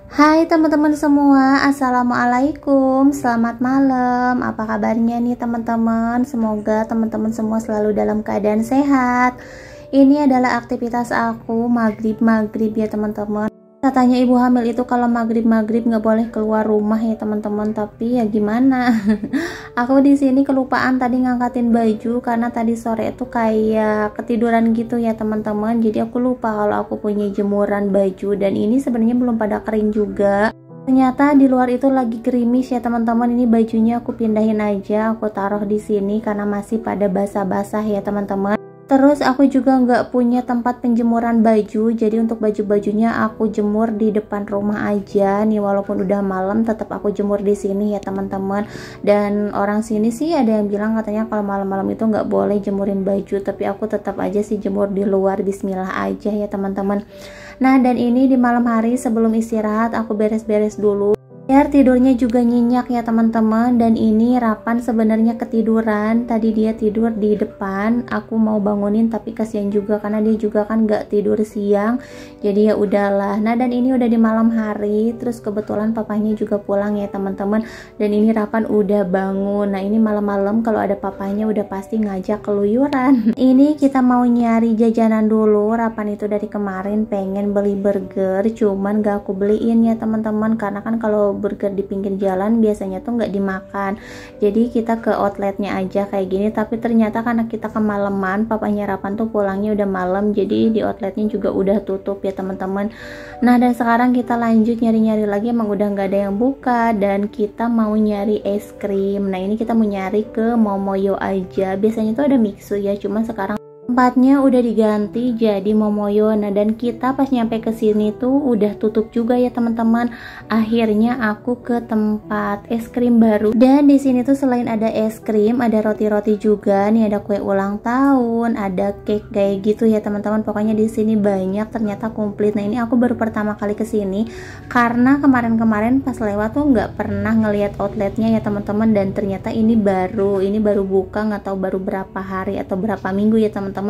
Hai teman-teman semua, assalamualaikum, selamat malam. Apa kabarnya nih teman-teman? Semoga teman-teman semua selalu dalam keadaan sehat. Ini adalah aktivitas aku maghrib ya teman-teman. Katanya ibu hamil itu kalau maghrib nggak boleh keluar rumah ya teman-teman. Tapi ya gimana? Aku di sini kelupaan tadi ngangkatin baju karena tadi sore itu kayak ketiduran gitu ya teman-teman. Jadi aku lupa kalau aku punya jemuran baju dan ini sebenarnya belum pada kering juga. Ternyata di luar itu lagi gerimis ya teman-teman. Ini bajunya aku pindahin aja, aku taruh di sini karena masih pada basah-basah ya teman-teman. Terus aku juga nggak punya tempat penjemuran baju, jadi untuk baju-bajunya aku jemur di depan rumah aja nih. Walaupun udah malam tetap aku jemur di sini ya teman-teman. Dan orang sini sih ada yang bilang katanya kalau malam-malam itu nggak boleh jemurin baju, tapi aku tetap aja sih jemur di luar. Bismillah aja ya teman-teman. Nah, dan ini di malam hari sebelum istirahat aku beres-beres dulu biar tidurnya juga nyenyak ya teman-teman. Dan ini Rapan sebenarnya ketiduran, tadi dia tidur di depan, aku mau bangunin tapi kasihan juga karena dia juga kan gak tidur siang, jadi ya udahlah. Nah, dan ini udah di malam hari, terus kebetulan papanya juga pulang ya teman-teman. Dan ini Rapan udah bangun. Nah, ini malam-malam kalau ada papanya udah pasti ngajak keluyuran. Ini kita mau nyari jajanan dulu. Rapan itu dari kemarin pengen beli burger, cuman gak aku beliin ya teman-teman, karena kan kalau burger di pinggir jalan biasanya tuh nggak dimakan. Jadi kita ke outletnya aja kayak gini, tapi ternyata karena kita kemalaman, papanya Rapan tuh pulangnya udah malam, jadi di outletnya juga udah tutup ya teman-teman. Nah, dan sekarang kita lanjut nyari-nyari lagi, emang udah nggak ada yang buka. Dan kita mau nyari es krim. Nah, ini kita mau nyari ke Momoyo aja. Biasanya tuh ada Mixu ya, cuman sekarang tempatnya udah diganti jadi Momoyo. Nah, dan kita pas nyampe ke sini tuh udah tutup juga ya teman-teman. Akhirnya aku ke tempat es krim baru. Dan di sini tuh selain ada es krim, ada roti-roti juga. Nih ada kue ulang tahun, ada cake kayak gitu ya teman-teman. Pokoknya di sini banyak, ternyata komplit. Nah, ini aku baru pertama kali ke sini karena kemarin-kemarin pas lewat tuh nggak pernah ngelihat outletnya ya teman-teman. Dan ternyata ini baru buka, nggak tahu baru berapa hari atau berapa minggu ya teman-teman.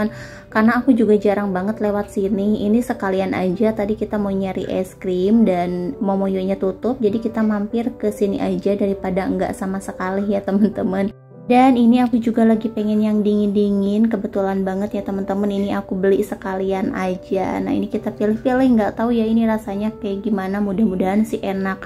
Karena aku juga jarang banget lewat sini. Ini sekalian aja tadi kita mau nyari es krim dan Momoyonya tutup, jadi kita mampir ke sini aja daripada enggak sama sekali ya teman-teman. Dan ini aku juga lagi pengen yang dingin-dingin, kebetulan banget ya teman-teman, ini aku beli sekalian aja. Nah, ini kita pilih-pilih, nggak tahu ya ini rasanya kayak gimana, mudah-mudahan sih enak.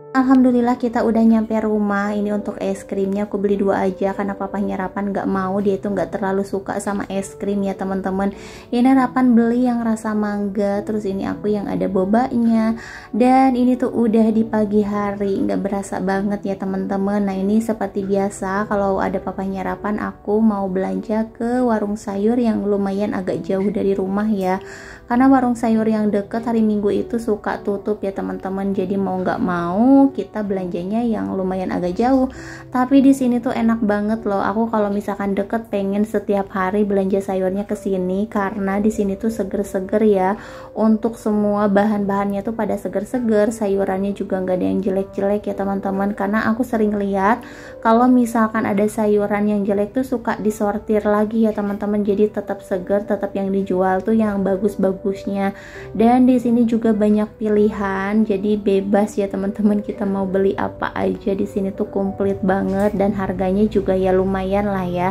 Alhamdulillah kita udah nyampe rumah. Ini untuk es krimnya aku beli 2 aja karena papanya Rapan nggak mau, dia itu nggak terlalu suka sama es krim ya teman-teman. Ini Rapan beli yang rasa mangga, terus ini aku yang ada bobanya. Dan ini tuh udah di pagi hari, nggak berasa banget ya teman-teman. Nah, ini seperti biasa kalau ada papanya Rapan aku mau belanja ke warung sayur yang lumayan agak jauh dari rumah ya, karena warung sayur yang deket hari Minggu itu suka tutup ya teman-teman. Jadi mau nggak mau kita belanjanya yang lumayan agak jauh. Tapi di sini tuh enak banget loh. Aku kalau misalkan deket pengen setiap hari belanja sayurnya ke sini karena di sini tuh seger-seger ya. Untuk semua bahan-bahannya tuh pada seger-seger, sayurannya juga nggak ada yang jelek-jelek ya teman-teman. Karena aku sering lihat kalau misalkan ada sayuran yang jelek tuh suka disortir lagi ya teman-teman. Jadi tetap seger, tetap yang dijual tuh yang bagus-bagusnya. Dan di sini juga banyak pilihan, jadi bebas ya teman-teman, kita mau beli apa aja di sini tuh komplit banget. Dan harganya juga ya lumayan lah ya,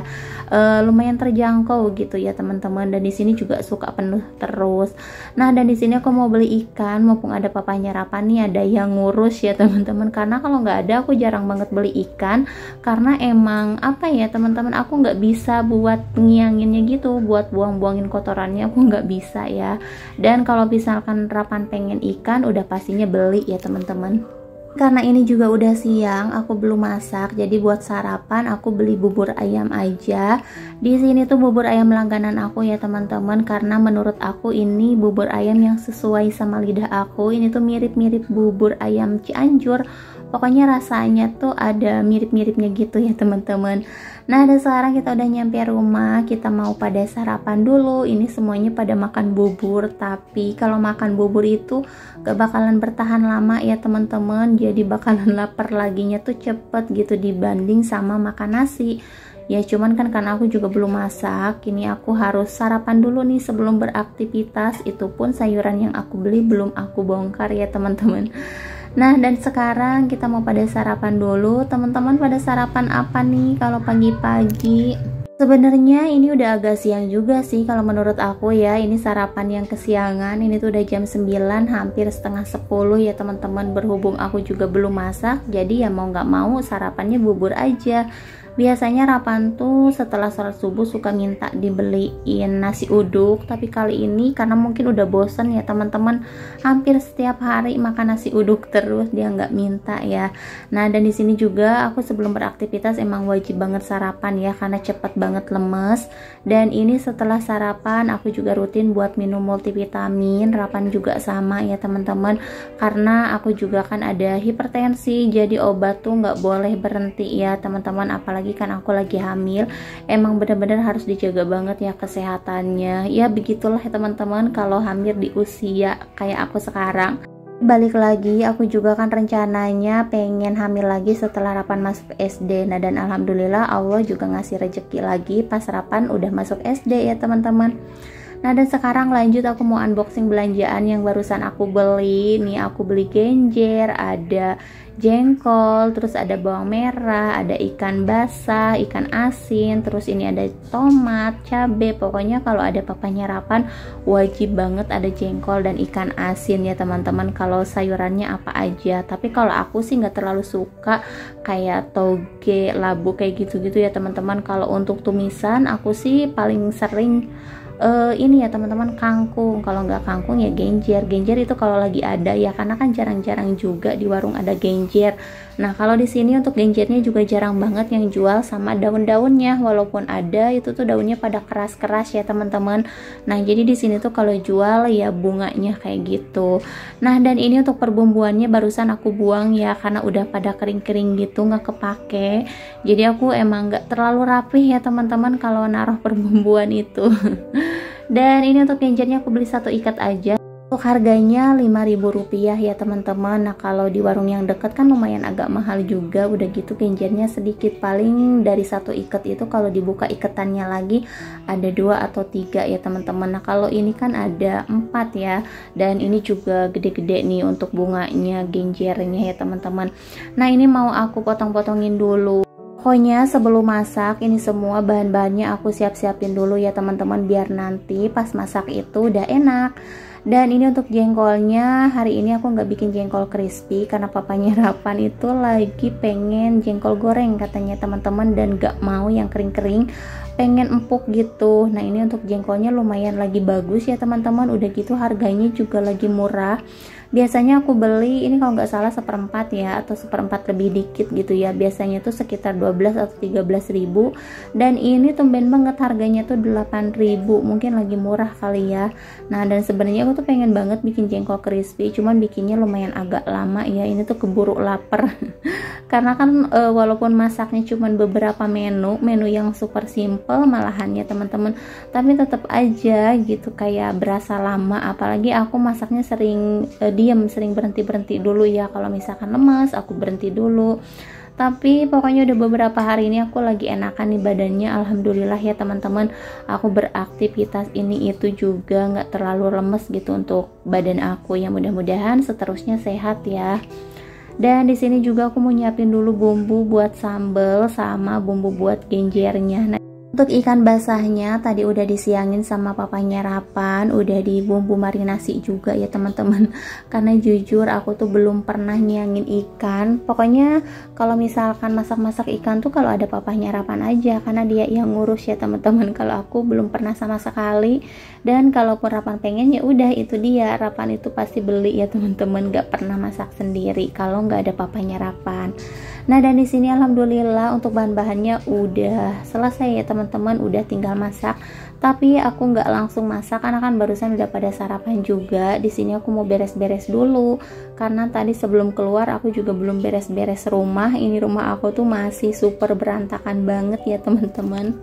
lumayan terjangkau gitu ya teman-teman. Dan di sini juga suka penuh terus. Nah, dan di sini aku mau beli ikan, mumpung ada papanya Rapan nih, ada yang ngurus ya teman-teman. Karena kalau nggak ada aku jarang banget beli ikan, karena emang apa ya teman-teman, aku nggak bisa buat ngianginnya gitu, buat buang-buangin kotorannya aku nggak bisa ya. Dan kalau misalkan Rapan pengen ikan udah pastinya beli ya teman-teman. Karena ini juga udah siang, aku belum masak, jadi buat sarapan aku beli bubur ayam aja. Di sini tuh bubur ayam langganan aku ya teman-teman, karena menurut aku ini bubur ayam yang sesuai sama lidah aku. Ini tuh mirip-mirip bubur ayam Cianjur, Pokoknya rasanya tuh ada mirip-miripnya gitu ya teman-teman. Nah, dan sekarang kita udah nyampe rumah, kita mau pada sarapan dulu. Ini semuanya pada makan bubur, tapi kalau makan bubur itu gak bakalan bertahan lama ya teman-teman. Jadi bakalan lapar laginya tuh cepet gitu dibanding sama makan nasi. Ya cuman kan karena aku juga belum masak, ini aku harus sarapan dulu nih sebelum beraktivitas. Itu pun sayuran yang aku beli belum aku bongkar ya teman-teman. Nah, dan sekarang kita mau pada sarapan dulu. Teman-teman pada sarapan apa nih kalau pagi-pagi? Sebenarnya ini udah agak siang juga sih kalau menurut aku ya. Ini sarapan yang kesiangan. Ini tuh udah jam 9, hampir setengah 10 ya teman-teman. Berhubung aku juga belum masak, jadi ya mau nggak mau sarapannya bubur aja. Biasanya Rapan tuh setelah sholat subuh suka minta dibeliin nasi uduk, tapi kali ini karena mungkin udah bosen ya teman-teman, hampir setiap hari makan nasi uduk terus, dia nggak minta ya. Nah, dan di sini juga aku sebelum beraktivitas emang wajib banget sarapan ya, karena cepet banget lemes. Dan ini setelah sarapan aku juga rutin buat minum multivitamin. Rapan juga sama ya teman-teman, karena aku juga kan ada hipertensi, jadi obat tuh nggak boleh berhenti ya teman-teman. Apalagi kan aku lagi hamil, emang bener-bener harus dijaga banget ya kesehatannya. Ya begitulah ya teman-teman kalau hamil di usia kayak aku sekarang. Balik lagi, aku juga kan rencananya pengen hamil lagi setelah Rapan masuk SD. Nah, dan alhamdulillah Allah juga ngasih rejeki lagi pas Rapan udah masuk SD ya teman-teman. Nah, dan sekarang lanjut aku mau unboxing belanjaan yang barusan aku beli. Nih aku beli genjer, ada jengkol, terus ada bawang merah, ada ikan basah, ikan asin, terus ini ada tomat, cabai. Pokoknya kalau ada papanya Rapan wajib banget ada jengkol dan ikan asin ya teman-teman. Kalau sayurannya apa aja, tapi kalau aku sih nggak terlalu suka kayak toge, labu kayak gitu-gitu ya teman-teman. Kalau untuk tumisan aku sih paling sering ini ya teman-teman, kangkung. Kalau nggak kangkung ya genjer. Genjer itu kalau lagi ada ya, karena kan jarang-jarang juga di warung ada genjer. Nah, kalau di sini untuk genjernya juga jarang banget yang jual sama daun-daunnya. Walaupun ada, itu tuh daunnya pada keras-keras ya teman-teman. Nah, jadi di sini tuh kalau jual ya bunganya kayak gitu. Nah, dan ini untuk perbumbuannya barusan aku buang ya, karena udah pada kering-kering gitu, nggak kepake. Jadi aku emang nggak terlalu rapih ya teman-teman kalau naruh perbumbuan itu. Dan ini untuk genjernya aku beli satu ikat aja. Untuk harganya Rp5.000 ya teman-teman. Nah, kalau di warung yang deket kan lumayan agak mahal juga. Udah gitu genjernya sedikit, paling dari satu ikat itu kalau dibuka iketannya lagi ada 2 atau 3 ya teman-teman. Nah, kalau ini kan ada 4 ya. Dan ini juga gede-gede nih untuk bunganya, genjernya ya teman-teman. Nah, ini mau aku potong-potongin dulu. Pokoknya sebelum masak ini semua bahan-bahannya aku siap-siapin dulu ya teman-teman, biar nanti pas masak itu udah enak. Dan ini untuk jengkolnya, hari ini aku nggak bikin jengkol crispy karena papanya Rapan itu lagi pengen jengkol goreng katanya teman-teman, dan nggak mau yang kering-kering, pengen empuk gitu. Nah, ini untuk jengkolnya lumayan lagi bagus ya teman-teman, udah gitu harganya juga lagi murah. Biasanya aku beli ini kalau nggak salah 1/4 ya, atau 1/4 lebih dikit gitu ya. Biasanya tuh sekitar 12 atau 13 ribu, dan ini tumben banget harganya tuh 8 ribu, mungkin lagi murah kali ya. Nah, dan sebenarnya aku tuh pengen banget bikin jengkol crispy, cuman bikinnya lumayan agak lama ya. Ini tuh keburu lapar karena kan walaupun masaknya cuman beberapa menu yang super simple malahan ya teman-teman, tapi tetap aja gitu kayak berasa lama. Apalagi aku masaknya sering sering berhenti dulu ya. Kalau misalkan lemas aku berhenti dulu. Tapi pokoknya udah beberapa hari ini aku lagi enakan nih badannya, alhamdulillah ya teman-teman. Aku beraktivitas ini itu juga nggak terlalu lemes gitu untuk badan aku, ya mudah-mudahan seterusnya sehat ya. Dan di sini juga aku mau nyiapin dulu bumbu buat sambal sama bumbu buat genjernya. Nah, untuk ikan basahnya tadi udah disiangin sama papanya Rapan, udah dibumbu marinasi juga ya teman-teman. Karena jujur aku tuh belum pernah nyiangin ikan. Pokoknya kalau misalkan masak-masak ikan tuh kalau ada papanya Rapan aja, karena dia yang ngurus ya teman-teman. Kalau aku belum pernah sama sekali. Dan kalaupun Rapan pengen ya udah itu dia, Rapan itu pasti beli ya teman-teman. Gak pernah masak sendiri kalau nggak ada papanya Rapan. Nah, dan di sini alhamdulillah untuk bahan-bahannya udah selesai ya teman-teman. teman-teman, udah tinggal masak. Tapi aku nggak langsung masak karena kan barusan udah pada sarapan juga. Di sini aku mau beres-beres dulu karena tadi sebelum keluar aku juga belum beres-beres rumah. Ini rumah aku tuh masih super berantakan banget ya teman-teman.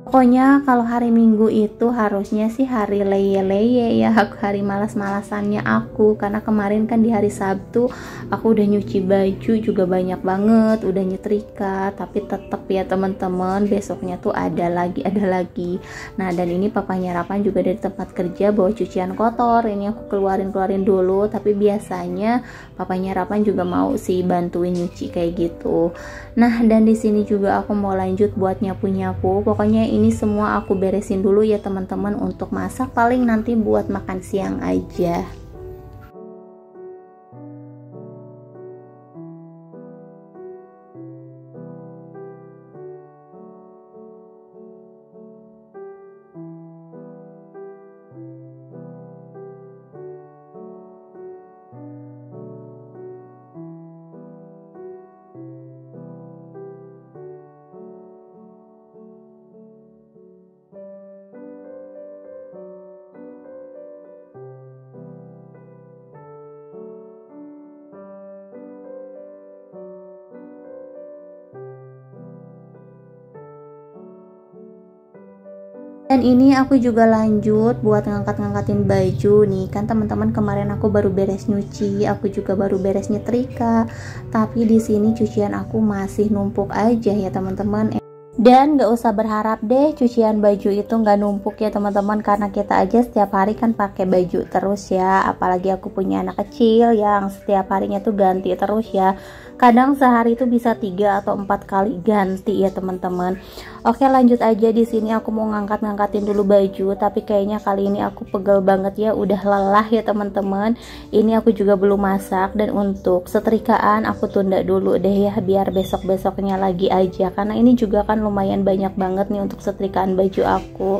Pokoknya kalau hari Minggu itu harusnya sih hari leye-leye ya, hari malas-malasannya aku, karena kemarin kan di hari Sabtu aku udah nyuci baju juga banyak banget, udah nyetrika, tapi tetap ya teman-teman besoknya tuh ada lagi. Nah, dan ini papa nyarapan juga dari tempat kerja bawa cucian kotor, ini aku keluarin dulu, tapi biasanya papa nyarapan juga mau sih bantuin nyuci kayak gitu. Nah, dan di sini juga aku mau lanjut buat nyapu-nyapu. Pokoknya ini semua aku beresin dulu ya teman-teman, untuk masak paling nanti buat makan siang aja. Dan ini aku juga lanjut buat ngangkat-ngangkatin baju nih, kan teman-teman kemarin aku baru beres nyuci, aku juga baru beres nyetrika, tapi di sini cucian aku masih numpuk aja ya teman-teman. Dan gak usah berharap deh cucian baju itu gak numpuk ya teman-teman, karena kita aja setiap hari kan pakai baju terus ya, apalagi aku punya anak kecil yang setiap harinya tuh ganti terus ya, kadang sehari itu bisa 3 atau 4 kali ganti ya teman-teman. Oke, lanjut aja. Di sini aku mau ngangkatin dulu baju, tapi kayaknya kali ini aku pegel banget ya, udah lelah ya teman-teman. Ini aku juga belum masak, dan untuk setrikaan aku tunda dulu deh ya, biar besok-besoknya lagi aja, karena ini juga kan lumayan banyak banget nih untuk setrikaan baju aku.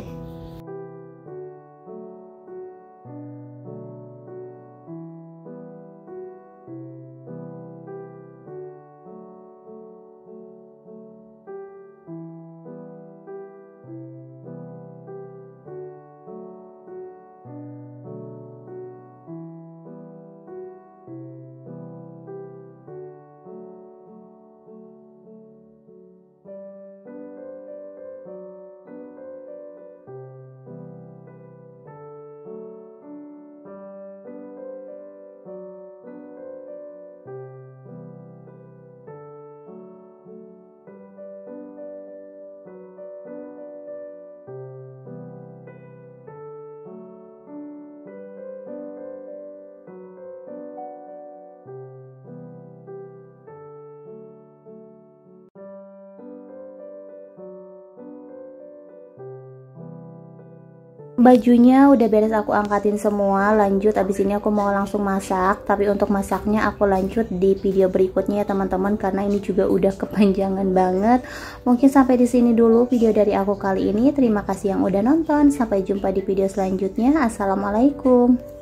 Bajunya udah beres aku angkatin semua. Lanjut, abis ini aku mau langsung masak, tapi untuk masaknya aku lanjut di video berikutnya ya teman-teman, karena ini juga udah kepanjangan banget. Mungkin sampai di sini dulu video dari aku kali ini. Terima kasih yang udah nonton, sampai jumpa di video selanjutnya. Assalamualaikum.